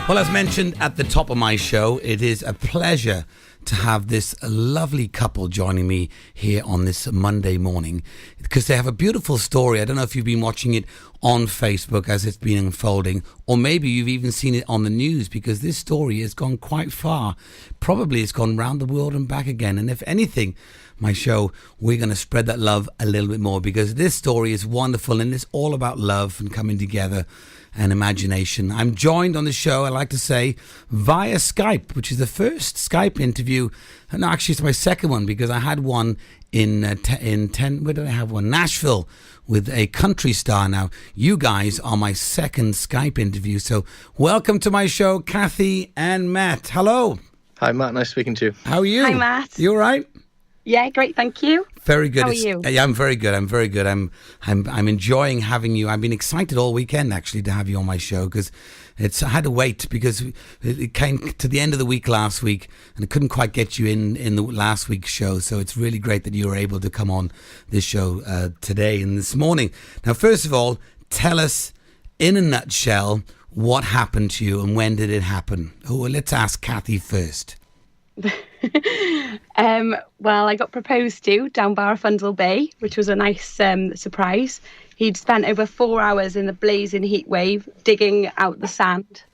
Well, as mentioned at the top of my show, it is a pleasure to have this lovely couple joining me here on this Monday morning because they have a beautiful story. I don't know if you've been watching it on Facebook as it's been unfolding, or maybe you've even seen it on the news, because this story has gone quite far. Probably it's gone round the world and back again. And if anything, my show, we're going to spread that love a little bit more, because this story is wonderful and it's all about love and coming together and imagination. I'm joined on the show, I like to say, via Skype, which is the first Skype interview. No, actually, it's my second one, because I had one in where did I have one? Nashville, with a country star. Now, you guys are my second Skype interview. So welcome to my show, Cathy and Matt. Hello. Hi, Matt. Nice speaking to you. How are you? Hi, Matt. You all right? Yeah, great, thank you. Very good. How are you? Yeah, I'm very good. I'm enjoying having you. I've been excited all weekend, actually, to have you on my show, because I had to wait, because it came to the end of the week last week and I couldn't quite get you in the last week's show. So it's really great that you were able to come on this show today and this morning. Now, first of all, tell us in a nutshell what happened to you and when did it happen? Oh, well, let's ask Cathy first. Well, I got proposed to down Barafundle Bay, which was a nice surprise. He'd spent over 4 hours in the blazing heat wave digging out the sand,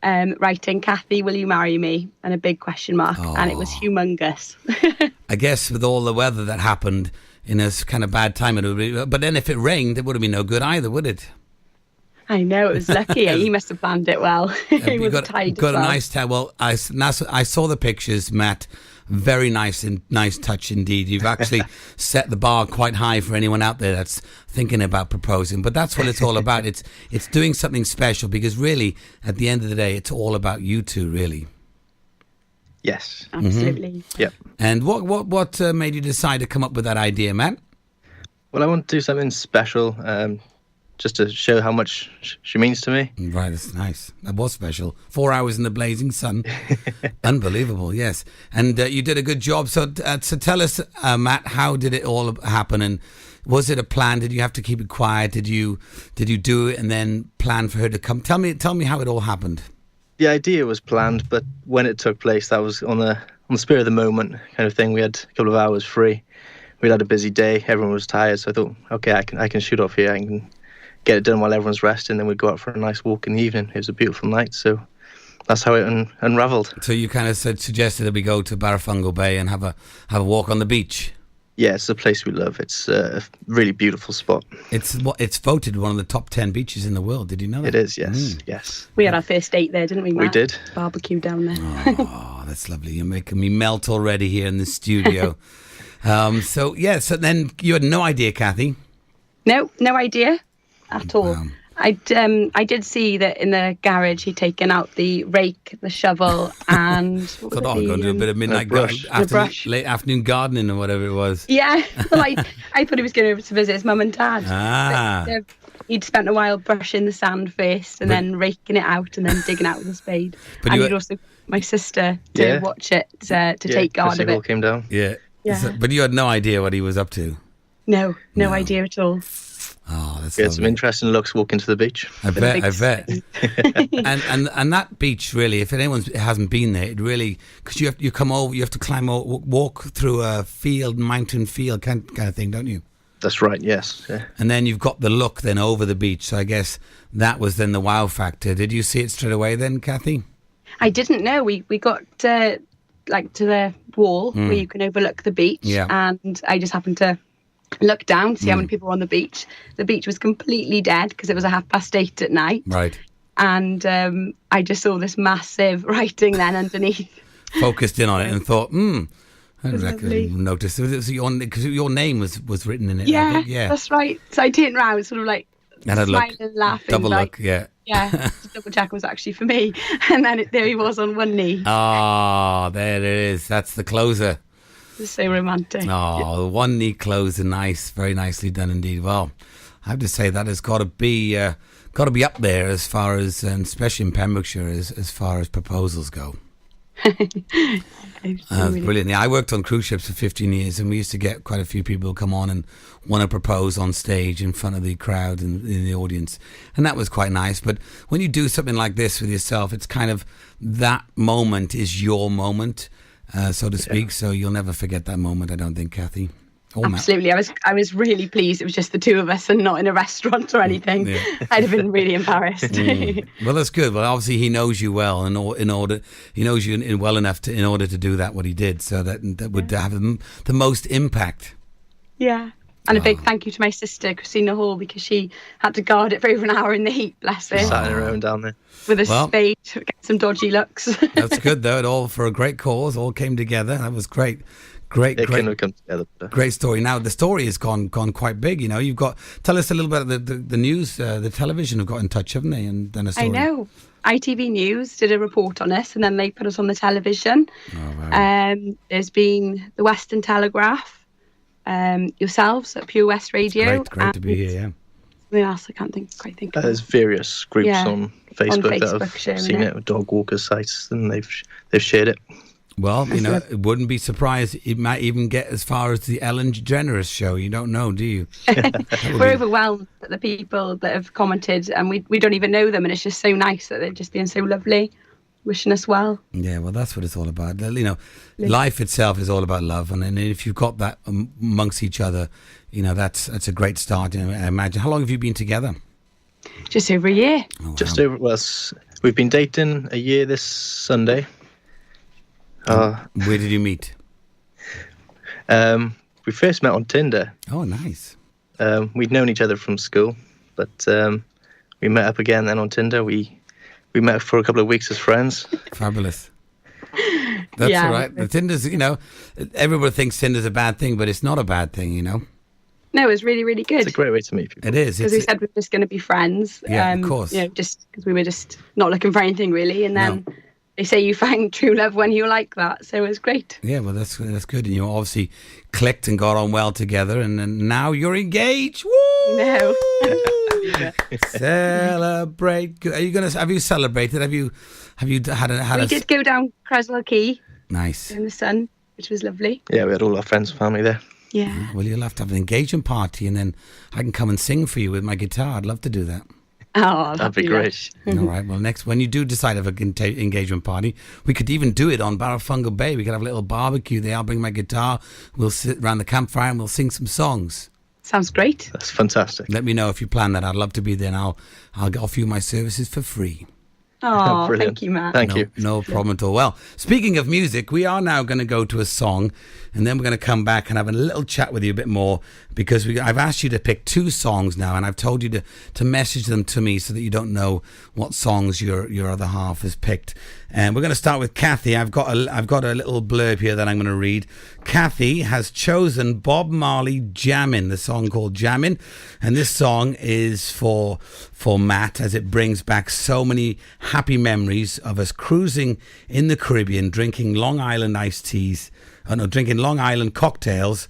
writing, "Cathy, will you marry me?" and a big question mark. Oh. And it was humongous. I guess with all the weather that happened in a kind of bad time, it would be, but then if it rained, it would have been no good either, would it? I know, it was lucky. He must have planned it well. He was tied got as well. a nice time. Well, I saw the pictures, Matt. Very nice touch indeed. You've actually set the bar quite high for anyone out there that's thinking about proposing. But that's what it's all about. It's doing something special, because really, at the end of the day, it's all about you two, really. Yes. Absolutely. Mm-hmm. Yep. And what made you decide to come up with that idea, Matt? Well, I want to do something special, just to show how much she means to me. Right, that's nice. That was special. 4 hours in the blazing sun. Unbelievable, yes. And you did a good job. So tell us, Matt, how did it all happen? And was it a plan? Did you have to keep it quiet? Did you do it and then plan for her to come? Tell me how it all happened. The idea was planned, but when it took place, that was on the spur of the moment kind of thing. We had a couple of hours free. We'd had a busy day. Everyone was tired, so I thought, okay, I can shoot off here. I can get it done while everyone's resting, then we'd go out for a nice walk in the evening. It was a beautiful night, so that's how it unravelled. So you kind of suggested that we go to Barafundle Bay and have a walk on the beach. Yeah, it's a place we love. It's a really beautiful spot. It's voted one of the top 10 beaches in the world. Did you know that? It is, yes, yes. We had our first date there, didn't we, Matt? We did. Barbecue down there. Oh, that's lovely. You're making me melt already here in the studio. So then you had no idea, Cathy? No idea at all. Wow. I did see that in the garage he'd taken out the rake, the shovel, and Thought, I'm going to do a bit of midnight brush. late afternoon gardening or whatever it was. Yeah, well, I thought he was going over to visit his mum and dad. But, he'd spent a while brushing the sand first, and then raking it out, and then digging out with a spade. But and he'd also my sister to watch it to take guard of all it. came down. Yeah. Yeah. But you had no idea what he was up to. No idea at all. Oh, that's We had lovely. some interesting looks walking to the beach. I big bet. and that beach, really, if anyone hasn't been there, it really, because you come over, you have to climb over, walk through a mountain field kind of thing, don't you? That's right, yes. Yeah. And then you've got the look then over the beach. So I guess that was then the wow factor. Did you see it straight away then, Cathy? I didn't know. We got to the wall where you can overlook the beach, and I just happened to look down to see how many people were on the beach. The beach was completely dead because it was 8:30 at night. Right. And I just saw this massive writing then underneath. Focused in on it and thought, I was reckon lovely. noticed. Because your name was written in it. I Yeah, think. Yeah. that's right. So I turned round, sort of like And I'd look, smiling, laughing. double like, look, yeah. Yeah, to double check it was actually for me. And then there he was on one knee. Oh, there it is. That's the closer. It was so romantic. Oh, the one knee closer, nice, very nicely done indeed. Well, I have to say that has got to be up there as far as, and especially in Pembrokeshire, as far as proposals go. Really Brilliant. Yeah, I worked on cruise ships for 15 years, and we used to get quite a few people come on and want to propose on stage in front of the crowd and in the audience, and that was quite nice. But when you do something like this with yourself, it's kind of that moment is your moment, so to speak. So you'll never forget that moment, I don't think, Cathy. Oh, Absolutely. I was really pleased it was just the two of us and not in a restaurant or anything. Yeah. I'd have been really embarrassed. Well, that's good. Well, obviously he knows you well, and he knows you well enough in order to do that what he did, so that would have the most impact. Yeah. And a big thank you to my sister, Christina Hall, because she had to guard it for over an hour in the heat, bless her. Sat in her own down there. With a spade to get some dodgy looks. That's good, though. It all for a great cause, all came together. That was great. Great couldn't have come together. Great story. Now the story has gone quite big. You know, tell us a little bit of the news. The television have got in touch, haven't they? And done a story. I know. ITV News did a report on us, and then they put us on the television. Oh, wow. There's been the Western Telegraph, yourselves at Pure West Radio. Great to be here. Yeah. Something else I can't quite think of. There's various groups on Facebook that have seen it, dog walkers sites, and they've shared it. Well, you know, it wouldn't be surprised. It might even get as far as the Ellen DeGeneres show. You don't know, do you? We're overwhelmed at the people that have commented, and we don't even know them, and it's just so nice that they've just been so lovely, wishing us well. Yeah, well, that's what it's all about. You know, life itself is all about love, and if you've got that amongst each other, you know, that's a great start. You know, I imagine. How long have you been together? Just over a year. Oh, Just over. Well, we've been dating a year this Sunday. Where did you meet? We first met on Tinder. Oh, nice. We'd known each other from school, but we met up again then on Tinder. We met for a couple of weeks as friends. Fabulous. That's all right. The Tinder's, you know, everybody thinks Tinder's a bad thing, but it's not a bad thing, you know. No, it was really, really good. It's a great way to meet people. It is. Because we said we were just going to be friends. Yeah, of course. You know, just because we were just not looking for anything really, and then. No. They say you find true love when you like that, so it was great. Yeah, well, that's good. And you obviously clicked and got on well together, and now you're engaged. Woo! No. Celebrate. Are you gonna? Have you celebrated? Have you had a? We did go down Creswell Quay. Nice. In the sun, which was lovely. Yeah, we had all our friends and family there. Yeah. Well, you'll have to have an engagement party, and then I can come and sing for you with my guitar. I'd love to do that. Oh, that'd be great. All right. Well, when you do decide of an engagement party, we could even do it on Barrafungal Bay. We could have a little barbecue there. I'll bring my guitar. We'll sit around the campfire and we'll sing some songs. Sounds great. That's fantastic. Let me know if you plan that. I'd love to be there, and I'll offer you my services for free. Oh, thank you, Matt. Thank you. No problem at all. Well, speaking of music, we are now going to go to a song, and then we're going to come back and have a little chat with you a bit more, because I've asked you to pick 2 songs now, and I've told you to message them to me so that you don't know what songs your other half has picked. And we're going to start with Cathy. I've got a little blurb here that I'm going to read. Cathy has chosen Bob Marley Jammin', the song called Jammin', and this song is for Matt, as it brings back so many happy memories of us cruising in the Caribbean, drinking Long Island drinking Long Island cocktails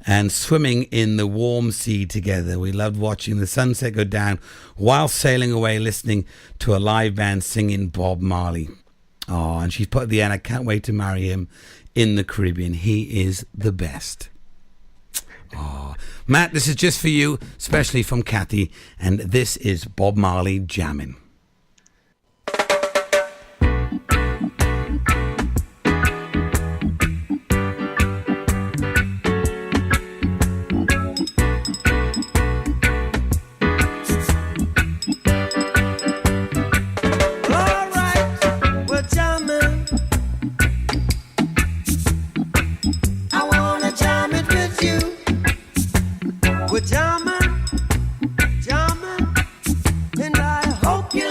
and swimming in the warm sea together. We loved watching the sunset go down while sailing away, listening to a live band singing Bob Marley. Oh, and she's put at the end, I can't wait to marry him in the Caribbean. He is the best. Oh, Matt, this is just for you, especially from Cathy, and this is Bob Marley Jammin'. Jamming, and I hope you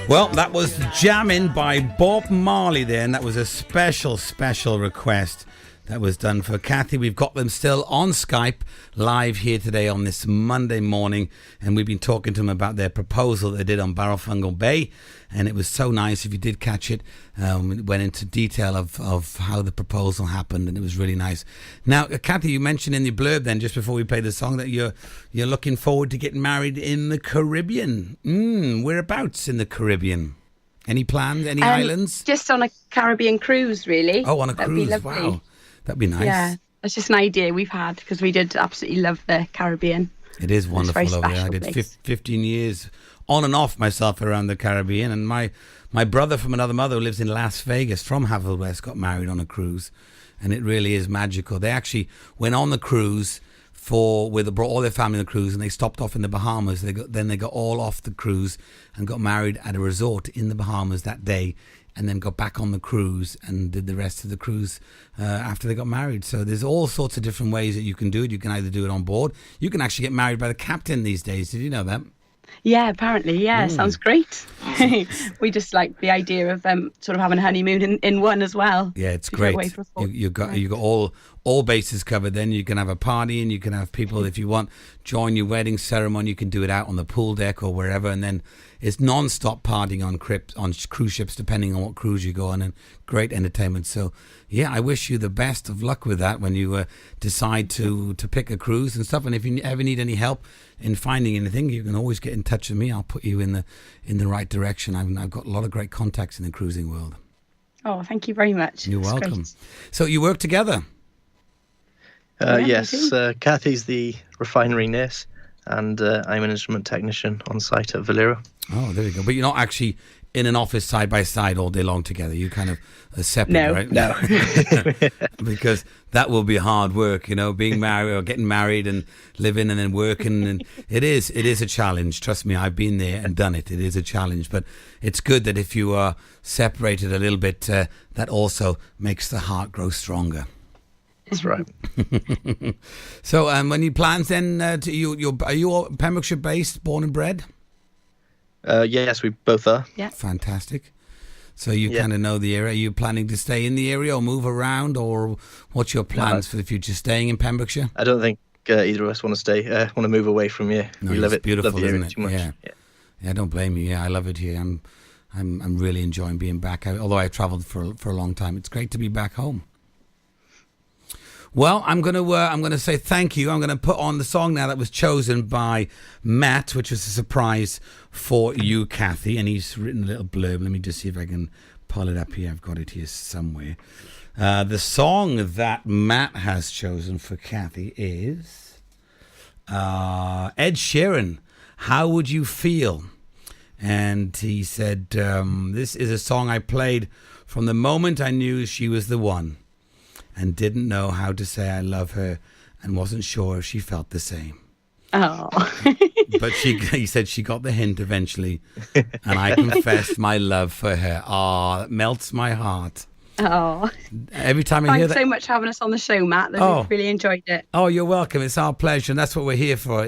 Well, that was Jammin' by Bob Marley there, and that was a special, special request that was done for Cathy. We've got them still on Skype live here today on this Monday morning, and we've been talking to them about their proposal they did on Barrow-Fungal Bay, and it was so nice. If you did catch it, it went into detail of how the proposal happened, and it was really nice. Now, Cathy, you mentioned in the blurb then, just before we play the song, that you're looking forward to getting married in the Caribbean. Whereabouts in the Caribbean? Any plans? Any islands? Just on a Caribbean cruise, really. Oh, on a That'd cruise. be lovely. Wow. That'd be nice. Yeah, that's just an idea we've had because we did absolutely love the Caribbean. It is wonderful It's a over very there. I special did place. 15 years on and off myself around the Caribbean, and my brother from another mother who lives in Las Vegas from Haverfordwest got married on a cruise, and it really is magical. They actually went on the cruise brought all their family on the cruise, and they stopped off in the Bahamas. Then they got all off the cruise and got married at a resort in the Bahamas that day, and then got back on the cruise and did the rest of the cruise after they got married. So there's all sorts of different ways that you can do it. You can either do it on board. You can actually get married by the captain these days. Did you know that? Yeah, apparently. Yeah, sounds great. We just like the idea of sort of having a honeymoon in one as well. Yeah, it's Before great. away for a full- You got all bases covered. Then you can have a party, and you can have people, if you want, join your wedding ceremony. You can do it out on the pool deck or wherever, and then it's non-stop partying on cruise ships, depending on what cruise you go on, and great entertainment. So yeah, I wish you the best of luck with that when you decide to pick a cruise and stuff. And if you ever need any help in finding anything, you can always get in touch with me. I'll put you in the right direction. I've got a lot of great contacts in the cruising world. Oh, thank you very much. You're It's welcome. great. So you work together? Yes, we do. Cathy's the refinery nurse, and I'm an instrument technician on site at Valero. Oh, there you go. But you're not actually in an office side by side all day long together. You kind of are separate, No. right? No. Because that will be hard work, being married or getting married and living and then working. And it is a challenge. Trust me, I've been there and done it. It is a challenge. But it's good that if you are separated a little bit, that also makes the heart grow stronger. That's right. So when you plans then, are you all Pembrokeshire based, born and bred? Yes, we both are. Yeah. Fantastic. So you Yeah. kind of know the area. Are you planning to stay in the area or move around, or what's your plans for the future? Staying in Pembrokeshire? I don't think either of us want to stay. Want to move away from here. No, We love it's it. beautiful, love the area isn't it? too much. Yeah. Yeah, don't blame you. Yeah, I love it here. I'm really enjoying being back. Although I've travelled for a long time, it's great to be back home. Well, I'm gonna say thank you. I'm gonna put on the song now that was chosen by Matt, which was a surprise for you, Cathy, and he's written a little blurb. Let me just see if I can pull it up here. I've got it here somewhere. The song that Matt has chosen for Cathy is Ed Sheeran. How Would You Feel? And he said, this is a song I played from the moment I knew she was the one, and didn't know how to say I love her, and wasn't sure if she felt the same. Oh. But he said she got the hint eventually, and I confessed my love for her. Ah, that melts my heart. Oh. Every time I hear Thanks that. so much for having us on the show, Matt. We've really enjoyed it. Oh, you're welcome. It's our pleasure, and that's what we're here for.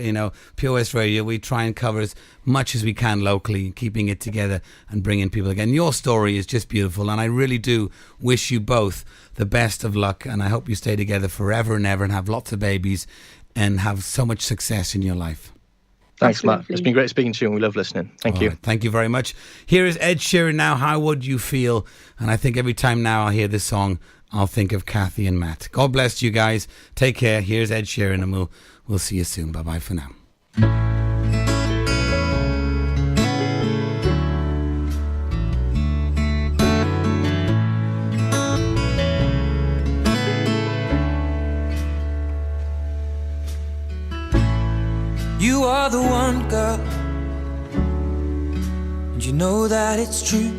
Pure West Radio. We try and cover as much as we can locally, keeping it together and bringing people again. Your story is just beautiful, and I really do wish you both the best of luck, and I hope you stay together forever and ever and have lots of babies and have so much success in your life. Thanks, Matt. Absolutely. It's been great speaking to you, and we love listening. Thank All you. right, thank you very much. Here is Ed Sheeran now. How Would You Feel? And I think every time now I hear this song, I'll think of Cathy and Matt. God bless you guys. Take care. Here's Ed Sheeran, and we'll see you soon. Bye-bye for now. You are the one, girl, and you know that it's true.